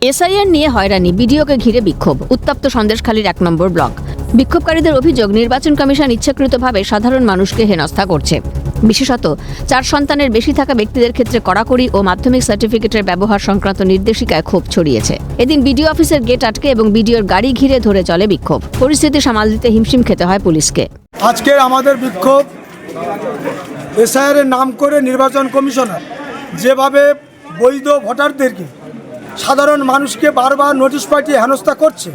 SIR নিয়ে হয়রানি, বিডিওকে ঘিরে বিক্ষোভ, উত্তপ্ত সন্দেশখালীর 1 নম্বর ব্লক। বিক্ষোভকারীদের অভিযোগ, নির্বাচন কমিশন ইচ্ছাকৃতভাবে সাধারণ মানুষকে হেনস্থা করছে। বিশেষত 4 সন্তানের বেশি থাকা ব্যক্তিদের ক্ষেত্রে কড়াকড়ি ও মাধ্যমিক সার্টিফিকেটের ব্যবহার সংক্রান্ত নির্দেশিকায় ক্ষোভ ছড়িয়েছে। এদিন বিডিও অফিসের গেট আটকে এবং বিডিওর গাড়ি ঘিরে ধরে চলে বিক্ষোভ। পরিস্থিতি সামাল দিতে হিমশিম খেতে হয় পুলিশকে। আজকে আমাদের বিক্ষোভ এসআইআর এর নাম করে নির্বাচন কমিশনার যেভাবে বৈধ ভোটারদেরকে, সাধারণ মানুষকে বারবার নোটিশ পাঠিয়ে হেনস্থা করছে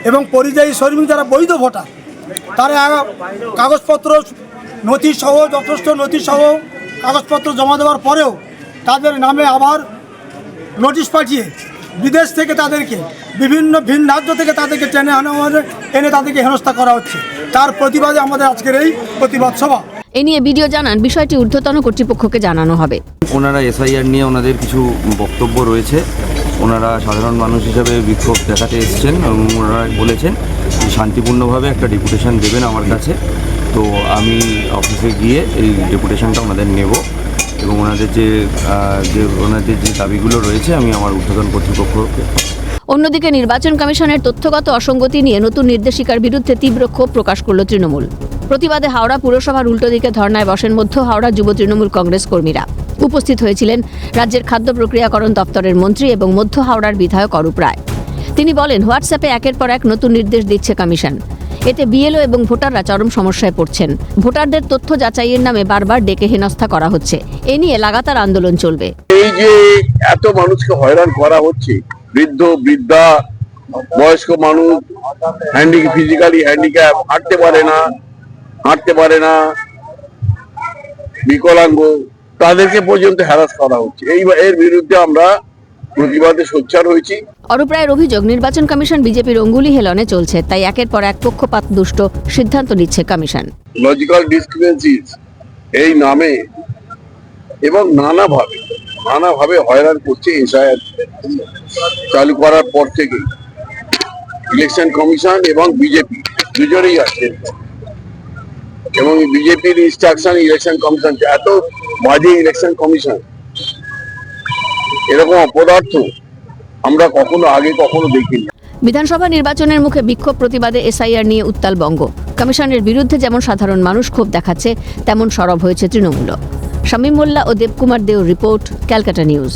এবং পরিযায়ী শ্রমিক যারা বৈধ ভোটার তারা কাগজপত্র নথিসহ যথেষ্ট নথিসহ কাগজপত্র জমা দেওয়ার পরেও তাদের নামে আবার নোটিশ পাঠিয়ে বিদেশ থেকে তাদেরকে ভিন্ন রাজ্য থেকে তাদেরকে টেনে এনে তাদেরকে হেনস্থা করা হচ্ছে। তার প্রতিবাদে আমাদের আজকের এই প্রতিবাদ সভা। এ নিয়ে বিডিও জানান, বিষয়টি ঊর্ধ্বতন কর্তৃপক্ষকে জানানো হবে। ওনারা এসআইআর নিয়ে ওনাদের কিছু বক্তব্য রয়েছে। ওনারা সাধারণ মানুষ হিসাবে বিক্ষোভ দেখাতে এসেছেন এবং ওনারা বলেছেন শান্তিপূর্ণভাবে একটা ডেপুটেশন দেবেন আমার কাছে। তো আমি অফিসে গিয়ে এই ডেপুটেশনটা ওনাদের নেব এবং ওনাদের যে দাবিগুলো রয়েছে আমি আমার ঊর্ধ্বতন কর্তৃপক্ষকে। অন্যদিকে নির্বাচন কমিশনের তথ্যগত অসঙ্গতি নিয়ে নতুন নির্দেশিকার বিরুদ্ধে তীব্র ক্ষোভ প্রকাশ করল তৃণমূল। প্রতিবাদে হাওড়া পুরসভার উল্টো দিকে ধর্নায় বসেন মধ্য হাওড়া যুব তৃণমূল কংগ্রেস কর্মীরা। উপস্থিত হয়েছিলেন রাজ্যের খাদ্য প্রক্রিয়াকরণ দপ্তরের মন্ত্রী এবং মধ্য হাওড়ার বিধায়ক অরূপ রায়। তিনি বলেন, হোয়াটসঅ্যাপে একের পর এক নতুন নির্দেশ দিচ্ছে কমিশন। এতে বিএলও এবং ভোটাররা চরম সমস্যায় পড়ছেন। ভোটারদের তথ্য যাচাইয়ের নামে বারবার ডেকে হেনস্থা করা হচ্ছে। এ নিয়ে লাগাতার আন্দোলন চলবে। এই যে এত মানুষকে হয়রান করা হচ্ছে, বৃদ্ধ বৃদ্ধা বয়স্ক মানুষ, ফিজিক্যালি হ্যান্ডিক্যাপ, হাঁটতে পারে না, বিকলাঙ্গ, তাদেরকে পর্যন্ত হ্যারাস করা হচ্ছে। এর বিরুদ্ধে আমরা প্রতিবাদে সোচ্চার হয়েছি। অরূপ রায়ের অভিযোগ, নির্বাচন কমিশন বিজেপির অঙ্গুলি হেলনে চলছে, তাই একের পর এক পক্ষপাত দুষ্ট সিদ্ধান্ত নিচ্ছে কমিশন। লজিক্যাল ডিসক্রিপেন্সিস এই নামে এবং নানাভাবে হয়রান করছে। এসআইআর চালু করার পর থেকে ইলেকশন কমিশন এবং বিজেপি দুজনেই আছে এবং বিজেপির ইনস্ট্রাকশন ইলেকশন কমিশন, এত বাজে ইলেকশন কমিশন, এরকম অপদার্থ আমরা কখনো দেখিনি। বিধানসভা নির্বাচনের মুখে বিক্ষোভ, প্রতিবাদে এসআইআর নিয়ে উত্তাল বঙ্গ। কমিশনের বিরুদ্ধে যেমন সাধারণ মানুষ ক্ষোভ দেখাচ্ছে, তেমন সরব হয়েছে তৃণমূল। শামীম মোল্লা ও দেবকুমার দেওর রিপোর্ট, ক্যালকাটা নিউজ।